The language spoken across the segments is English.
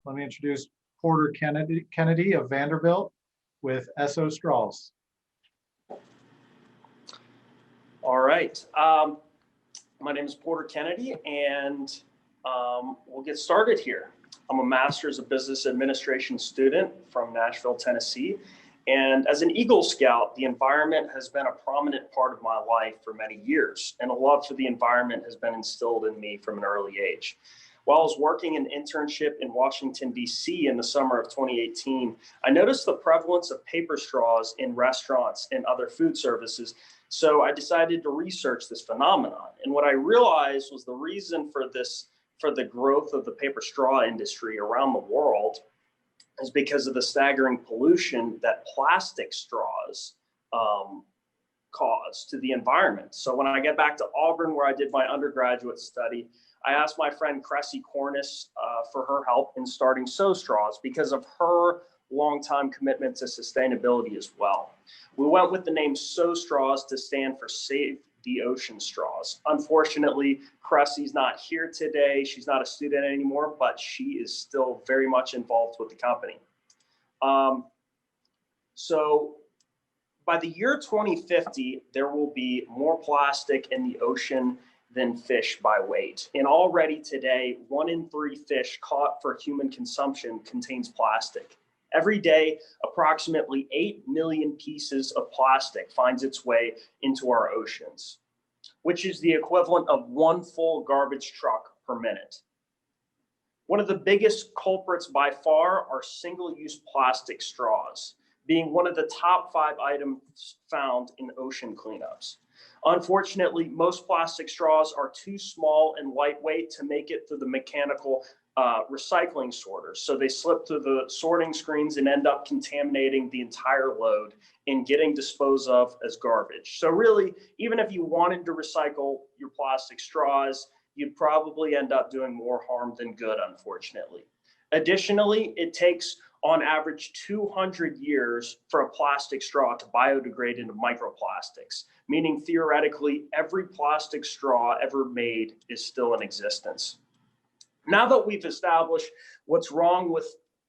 Let me introduce Porter Kennedy of Vanderbilt with SOstraws. All right. My name is Porter Kennedy, and we'll get started here. I'm a Master's of Business Administration student from Nashville, Tennessee. And as an Eagle Scout, the environment has been a prominent part of my life for many years, and a love for the environment has been instilled in me from an early age. While I was working an internship in Washington, D.C. in the summer of 2018, I noticed the prevalence of paper straws in restaurants and other food services. So I decided to research this phenomenon. And what I realized was the reason for the growth of the paper straw industry around the world is because of the staggering pollution that plastic straws cause to the environment. So when I get back to Auburn, where I did my undergraduate study, I asked my friend Cressy Cornish for her help in starting SOstraws because of her longtime commitment to sustainability as well. We went with the name SOstraws to stand for Save the Ocean Straws. Unfortunately, Cressy's not here today. She's not a student anymore, but she is still very much involved with the company. So by the year 2050, there will be more plastic in the ocean than fish by weight. And already today, 1 in 3 fish caught for human consumption contains plastic. Every day, approximately 8 million pieces of plastic finds its way into our oceans, which is the equivalent of 1 full garbage truck per minute. One of the biggest culprits by far are single-use plastic straws, being one of the top 5 items found in ocean cleanups. Unfortunately, most plastic straws are too small and lightweight to make it through the mechanical recycling sorters. So they slip through the sorting screens and end up contaminating the entire load and getting disposed of as garbage. So really, even if you wanted to recycle your plastic straws, you'd probably end up doing more harm than good, unfortunately. Additionally, it takes on average 200 years for a plastic straw to biodegrade into microplastics, meaning theoretically every plastic straw ever made is still in existence. Now that we've established what's wrong with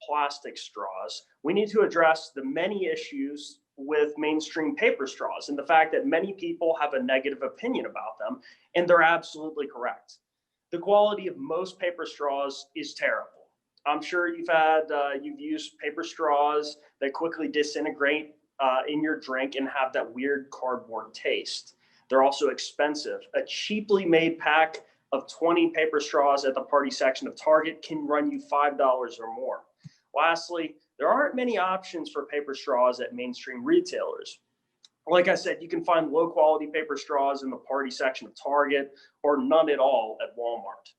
plastic straws, we need to address the many issues with mainstream paper straws and the fact that many people have a negative opinion about them, and they're absolutely correct. The quality of most paper straws is terrible. I'm sure you've used paper straws that quickly disintegrate in your drink and have that weird cardboard taste. They're also expensive. A cheaply made pack of 20 paper straws at the party section of Target can run you $5 or more. Lastly, there aren't many options for paper straws at mainstream retailers. Like I said, you can find low quality paper straws in the party section of Target or none at all at Walmart.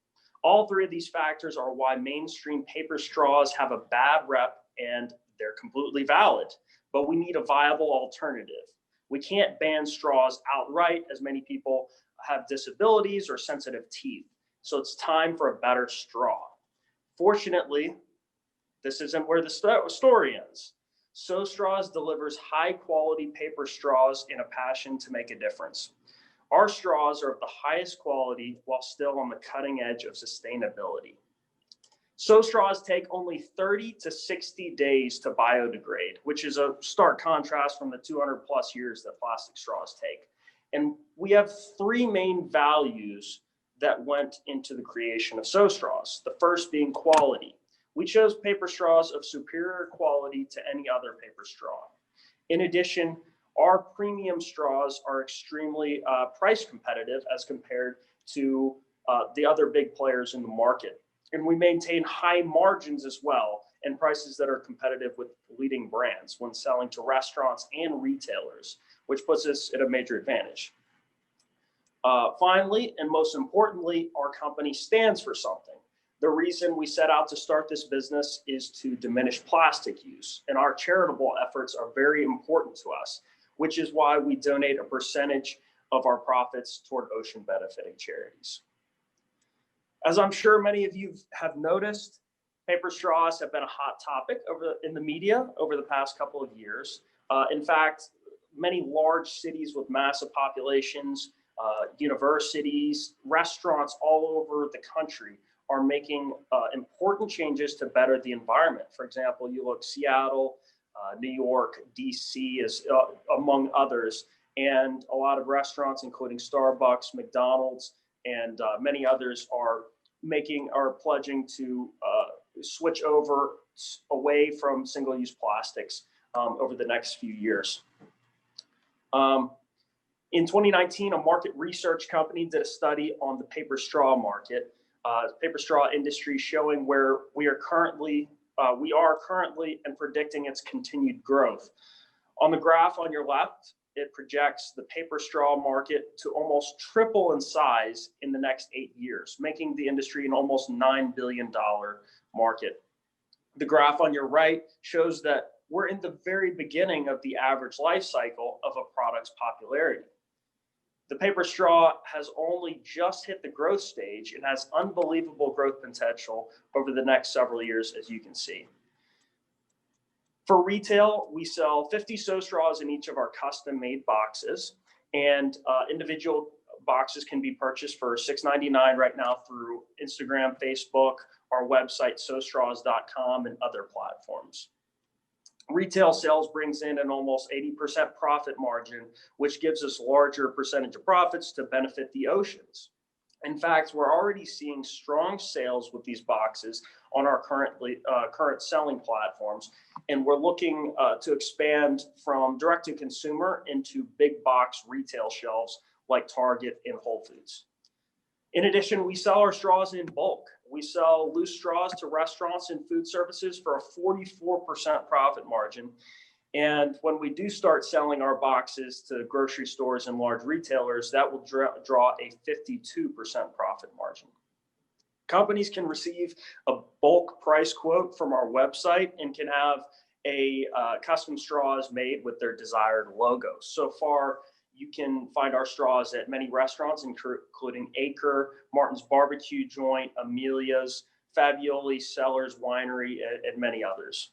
All 3 of these factors are why mainstream paper straws have a bad rep, and they're completely valid, but we need a viable alternative. We can't ban straws outright, as many people have disabilities or sensitive teeth. So it's time for a better straw. Fortunately, this isn't where the story ends. SOstraws delivers high quality paper straws in a passion to make a difference. Our straws are of the highest quality while still on the cutting edge of sustainability. SOstraws take only 30 to 60 days to biodegrade, which is a stark contrast from the 200 plus years that plastic straws take. And we have 3 main values that went into the creation of SOstraws. The first being quality. We chose paper straws of superior quality to any other paper straw. In addition, our premium straws are extremely price competitive as compared to the other big players in the market. And we maintain high margins as well and prices that are competitive with leading brands when selling to restaurants and retailers, which puts us at a major advantage. Finally, and most importantly, our company stands for something. The reason we set out to start this business is to diminish plastic use, and our charitable efforts are very important to us, which is why we donate a percentage of our profits toward ocean benefiting charities. As I'm sure many of you have noticed, paper straws have been a hot topic in the media over the past couple of years. In fact, many large cities with massive populations, universities, restaurants all over the country are making important changes to better the environment. For example, you look Seattle, New York, DC is among others, and a lot of restaurants, including Starbucks, McDonald's, and many others are pledging to switch away from single-use plastics over the next few years. In 2019, a market research company did a study on the paper straw market, paper straw industry, showing where we are currently and predicting its continued growth. On the graph on your left, it projects the paper straw market to almost triple in size in the next 8 years, making the industry an almost $9 billion market. The graph on your right shows that we're in the very beginning of the average life cycle of a product's popularity. The paper straw has only just hit the growth stage and has unbelievable growth potential over the next several years, as you can see. For retail, we sell 50 SOstraws in each of our custom-made boxes, and individual boxes can be purchased for $6.99 right now through Instagram, Facebook, our website, SOstraws.com, and other platforms. Retail sales brings in an almost 80% profit margin, which gives us larger percentage of profits to benefit the oceans. In fact, we're already seeing strong sales with these boxes on our current selling platforms, and we're looking to expand from direct to consumer into big box retail shelves like Target and Whole Foods. In addition, we sell our straws in bulk. We sell loose straws to restaurants and food services for a 44% profit margin. And when we do start selling our boxes to grocery stores and large retailers, that will draw a 52% profit margin. Companies can receive a bulk price quote from our website and can have a custom straws made with their desired logo. So far, you can find our straws at many restaurants, including Acre, Martin's Barbecue Joint, Amelia's, Fabioli, Sellers Winery, and many others.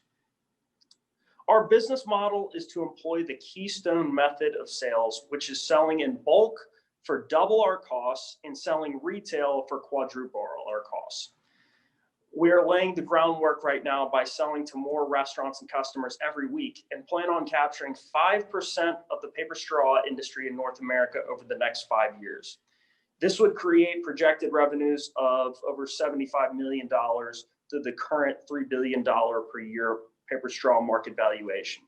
Our business model is to employ the keystone method of sales, which is selling in bulk for double our costs and selling retail for quadruple our costs. We are laying the groundwork right now by selling to more restaurants and customers every week and plan on capturing 5% of the paper straw industry in North America over the next 5 years. This would create projected revenues of over $75 million to the current $3 billion per year paper straw market valuation.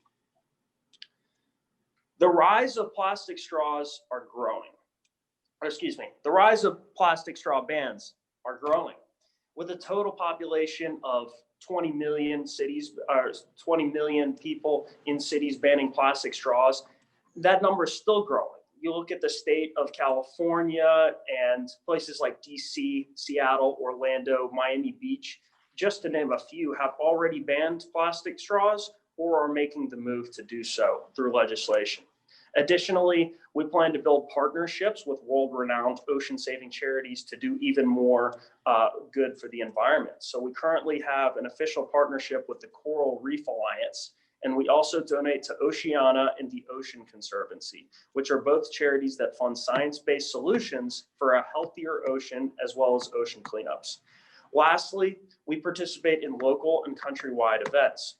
The rise of plastic straws are growing. The rise of plastic straw bans are growing. With a total population of 20 million people in cities banning plastic straws, that number is still growing. You look at the state of California and places like DC, Seattle, Orlando, Miami Beach, just to name a few, have already banned plastic straws or are making the move to do so through legislation. Additionally, we plan to build partnerships with world-renowned ocean-saving charities to do even more good for the environment. So we currently have an official partnership with the Coral Reef Alliance, and we also donate to Oceana and the Ocean Conservancy, which are both charities that fund science-based solutions for a healthier ocean as well as ocean cleanups. Lastly, we participate in local and countrywide events.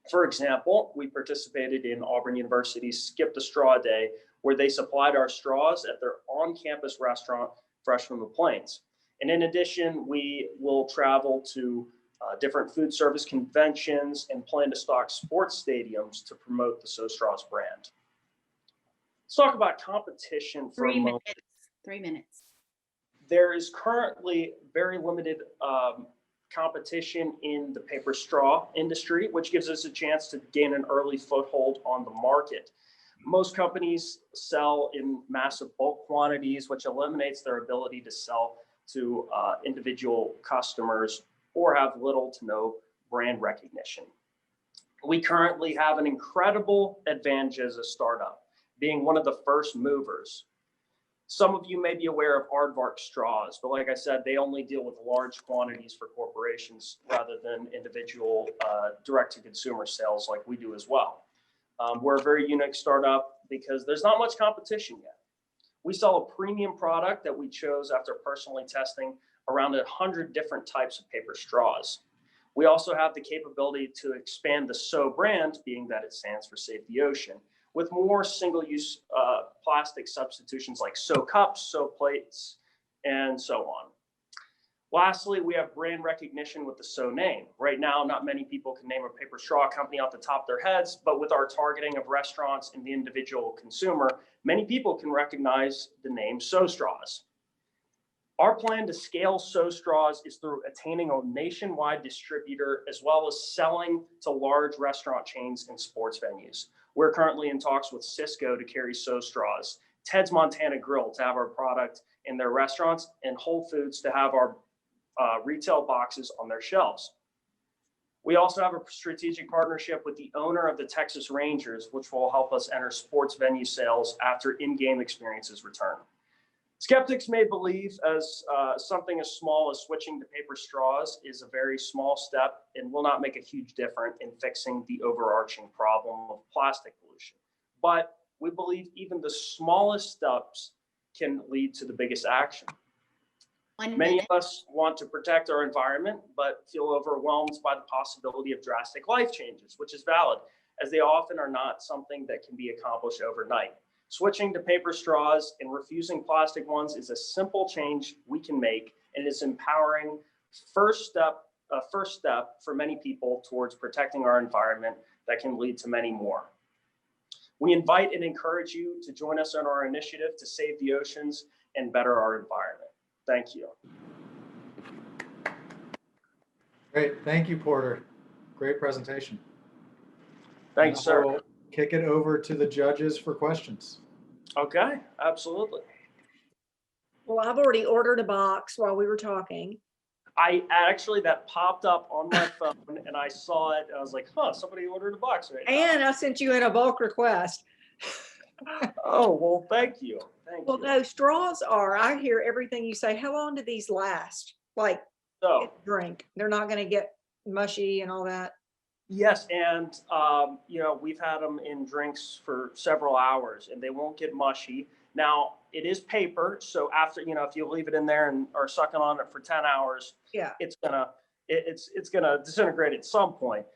For example, we participated in Auburn University's Skip the Straw Day, where they supplied our straws at their on-campus restaurant, Fresh from the Plains. And in addition, we will travel to different food service conventions and plan to stock sports stadiums to promote the SOstraws brand. Let's talk about competition for a moment. 3 minutes. There is currently very limited competition in the paper straw industry, which gives us a chance to gain an early foothold on the market. Most companies sell in massive bulk quantities, which eliminates their ability to sell to individual customers or have little to no brand recognition. We currently have an incredible advantage as a startup, being one of the first movers. Some of you may be aware of Aardvark straws, but like I said, they only deal with large quantities for corporations rather than individual direct-to-consumer sales like we do as well. We're a very unique startup because there's not much competition yet. We sell a premium product that we chose after personally testing around 100 different types of paper straws. We also have the capability to expand the SO brand, being that it stands for Save the Ocean, with more single-use plastic substitutions like SO cups, SO plates, and so on. Lastly, we have brand recognition with the SO name. Right now, not many people can name a paper straw company off the top of their heads, but with our targeting of restaurants and the individual consumer, many people can recognize the name SOstraws. Our plan to scale SOstraws is through attaining a nationwide distributor as well as selling to large restaurant chains and sports venues. We're currently in talks with Cisco to carry SOstraws, Ted's Montana Grill to have our product in their restaurants, and Whole Foods to have our retail boxes on their shelves. We also have a strategic partnership with the owner of the Texas Rangers, which will help us enter sports venue sales after in-game experiences return. Skeptics may believe as something as small as switching to paper straws is a very small step and will not make a huge difference in fixing the overarching problem of plastic pollution. But we believe even the smallest steps can lead to the biggest action. Many of us want to protect our environment, but feel overwhelmed by the possibility of drastic life changes, which is valid, as they often are not something that can be accomplished overnight. Switching to paper straws and refusing plastic ones is a simple change we can make, and it's empowering first step for many people towards protecting our environment that can lead to many more. We invite and encourage you to join us on our initiative to save the oceans and better our environment. Thank you. Great. Thank you, Porter. Great presentation. Thanks, sir. We'll kick it over to the judges for questions. Okay, absolutely. Well, I've already ordered a box while we were talking. That popped up on my phone and I saw it. And I was like, huh, somebody ordered a box right now. And I sent you in a bulk request. Oh, well, thank you. Thank Well, you. no, straws are, I hear everything you say. How long do these last? Like, So, drink. They're not going to get mushy and all that. yes, and we've had them in drinks for several hours and they won't get mushy. Now, it is paper, so after, if you leave it in there and are sucking on it for 10 hours, Yeah. it's gonna disintegrate at some point.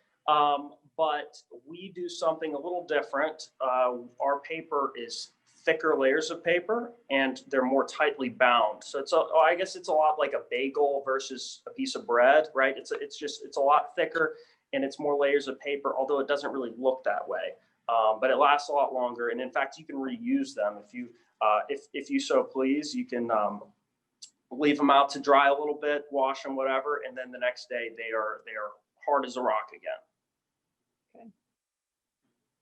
But we do something a little different. Our paper is thicker layers of paper and they're more tightly bound. So I guess it's a lot like a bagel versus a piece of bread, right? It's a lot thicker and it's more layers of paper, although it doesn't really look that way. But it lasts a lot longer. And in fact, you can reuse them if you so please. You can leave them out to dry a little bit, wash them, whatever, and then the next day they are hard as a rock again.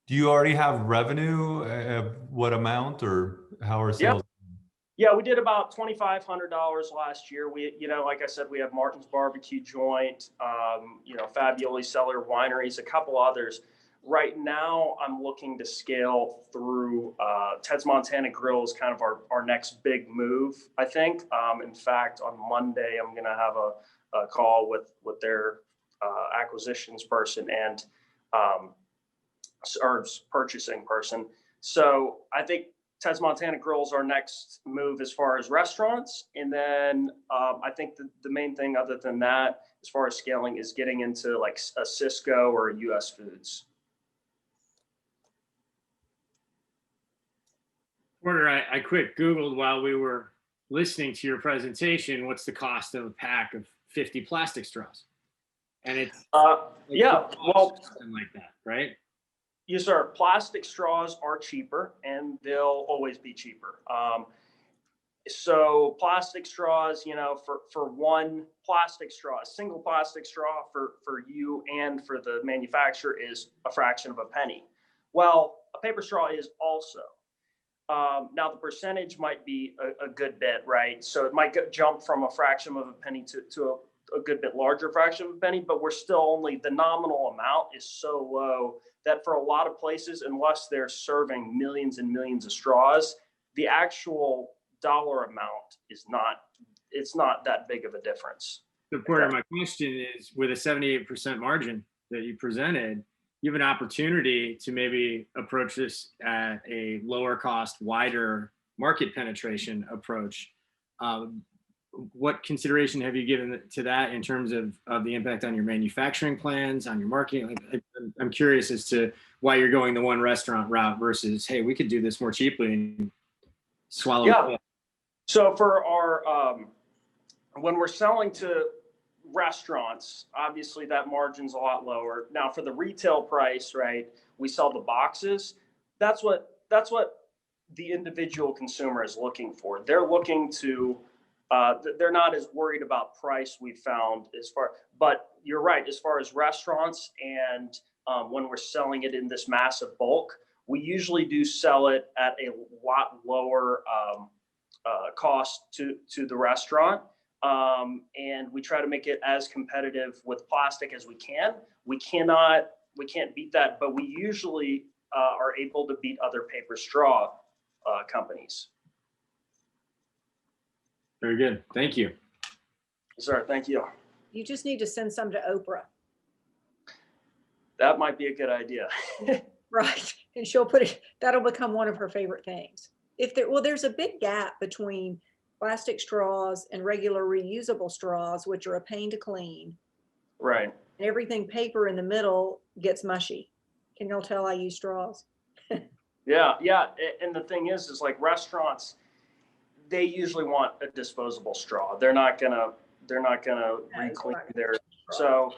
Do you already have revenue? What amount or how are sales? Yeah, we did about $2,500 last year. We, like I said, we have Martin's Barbecue Joint, Fabioli Cellar Wineries, a couple others. Right now, I'm looking to scale through Ted's Montana Grill is kind of our next big move, I think. In fact, on Monday, I'm going to have a call with their acquisitions person and or purchasing person. So I think Ted's Montana Grill is our next move as far as restaurants. And then I think the main thing other than that, as far as scaling, is getting into like a Cisco or a US Foods. Porter, I quick Googled while we were listening to your presentation, what's the cost of a pack of 50 plastic straws? And it's something like that, right? Yes, sir. Plastic straws are cheaper and they'll always be cheaper. So plastic straws, for one plastic straw, a single plastic straw for you and for the manufacturer is a fraction of a penny. Well, a paper straw is also. Now the percentage might be a good bit, right? So it might jump from a fraction of a penny to a good bit larger fraction of a penny, but we're still only, the nominal amount is so low that for a lot of places, unless they're serving millions and millions of straws, the actual dollar amount it's not that big of a difference. So Porter, my question is, with a 78% margin that you presented, you have an opportunity to maybe approach this at a lower cost, wider market penetration approach. what consideration have you given to that in terms of the impact on your manufacturing plans, on your marketing? Like, I'm curious as to why you're going the one restaurant route versus, hey, we could do this more cheaply and swallow it Yeah. up. So for our, when we're selling to restaurants, obviously that margin's a lot lower. Now for the retail price, right, we sell the boxes. That's what the individual consumer is looking for. They're looking to, they're not as worried about price, we found, but you're right, as far as restaurants and when we're selling it in this massive bulk, we usually do sell it at a lot lower cost to the restaurant. And we try to make it as competitive with plastic as we can. We can't beat that, but we usually are able to beat other paper straw companies. Very good. Thank you. Sir, thank you. You just need to send some to Oprah. That might be a good idea. Right. And she'll put it, that'll become one of her favorite things. There's a big gap between plastic straws and regular reusable straws, which are a pain to clean. Right. And everything paper in the middle gets mushy. Can y'all tell I use straws? Yeah. And the thing is like restaurants, they usually want a disposable straw. They're not gonna re-clean their, so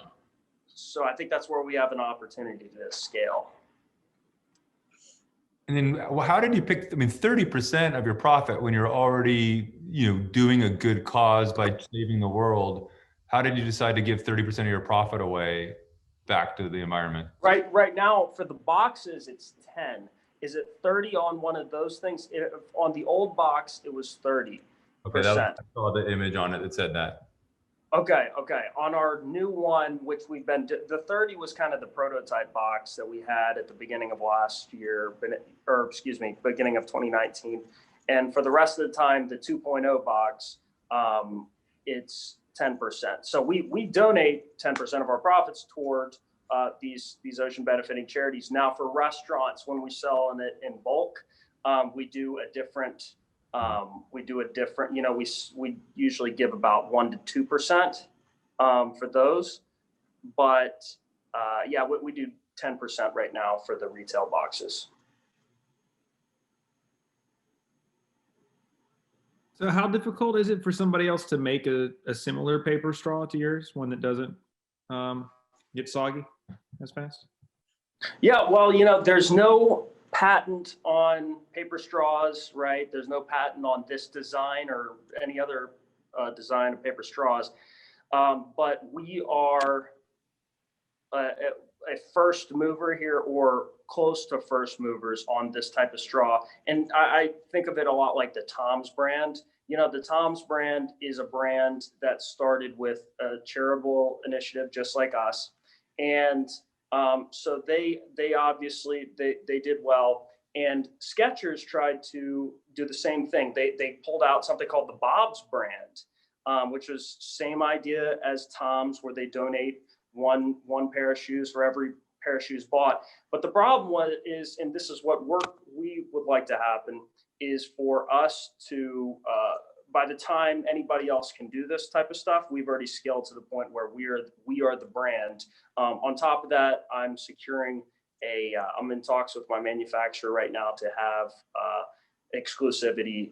I think that's where we have an opportunity to scale. And then how did you pick, I mean, 30% of your profit when you're already, doing a good cause by saving the world, how did you decide to give 30% of your profit away back to the environment? Right now for the boxes, it's 10. Is it 30 on one of those things? On the old box, it was 30%. Okay, I saw the image on it that said that. Okay. On our new one, which the 30 was kind of the prototype box that we had at the beginning of last year, beginning of 2019. And for the rest of the time, the 2.0 box, it's 10%. So we donate 10% of our profits toward these ocean benefiting charities. Now for restaurants, when we sell it in bulk, we do a different, we usually give about 1% to 2% for those, but we do 10% right now for the retail boxes. So how difficult is it for somebody else to make a similar paper straw to yours, one that doesn't get soggy as fast? Yeah, well, there's no patent on paper straws, right? There's no patent on this design or any other design of paper straws. But we are a first mover here, or close to first movers on this type of straw. And I think of it a lot like the Tom's brand. The Tom's brand is a brand that started with a charitable initiative, just like us. And so they obviously, they did well. And Skechers tried to do the same thing. They pulled out something called the Bob's brand, which was same idea as Tom's, where they donate one pair of shoes for every pair of shoes bought. But the problem is, and this is what we would like to happen, is for us to, by the time anybody else can do this type of stuff, we've already scaled to the point where we are the brand. On top of that, I'm securing I'm in talks with my manufacturer right now to have exclusivity,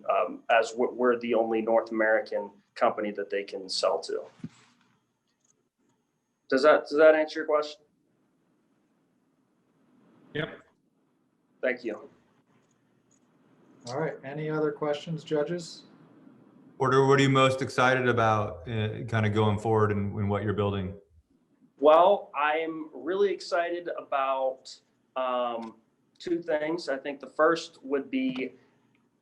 as we're the only North American company that they can sell to. Does that answer your question? Yep. Thank you. All right, any other questions, judges? Porter, what are you most excited about kind of going forward in what you're building? Well, I'm really excited about two things. I think the first would be,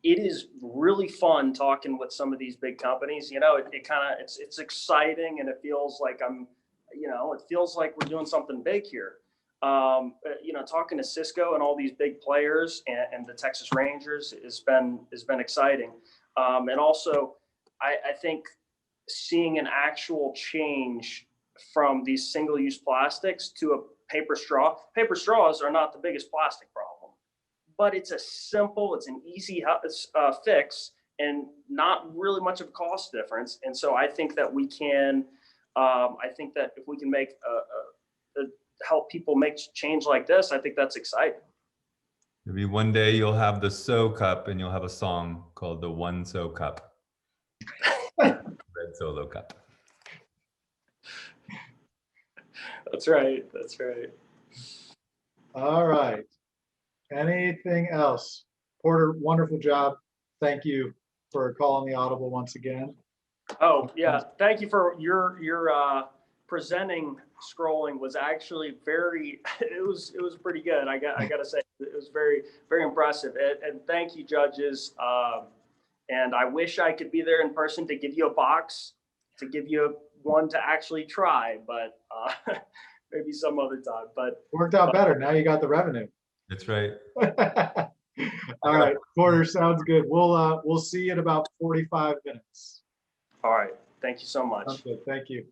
it is really fun talking with some of these big companies. It's exciting, and it feels like we're doing something big here. Talking to Cisco and all these big players and the Texas Rangers has been exciting. And also, I think seeing an actual change from these single-use plastics to a paper straw. Paper straws are not the biggest plastic problem, but it's an easy fix, and not really much of a cost difference. And so I think that we can, I think that if we can make help people make change like this, I think that's exciting. Maybe one day you'll have the So Cup and you'll have a song called the One So Cup. Red Solo Cup. That's right. That's right. All right. Anything else? Porter, wonderful job. Thank you for calling the audible once again. Oh yeah, thank you for your presenting. Scrolling was actually very. It was pretty good. I got to say it was very impressive. And thank you, judges. And I wish I could be there in person to give you a box, to give you one to actually try, but maybe some other time. But worked out better. Now you got the revenue. That's right. All right, Porter, sounds good. We'll see you in about 45 minutes. All right. Thank you so much. Sounds good. Thank you.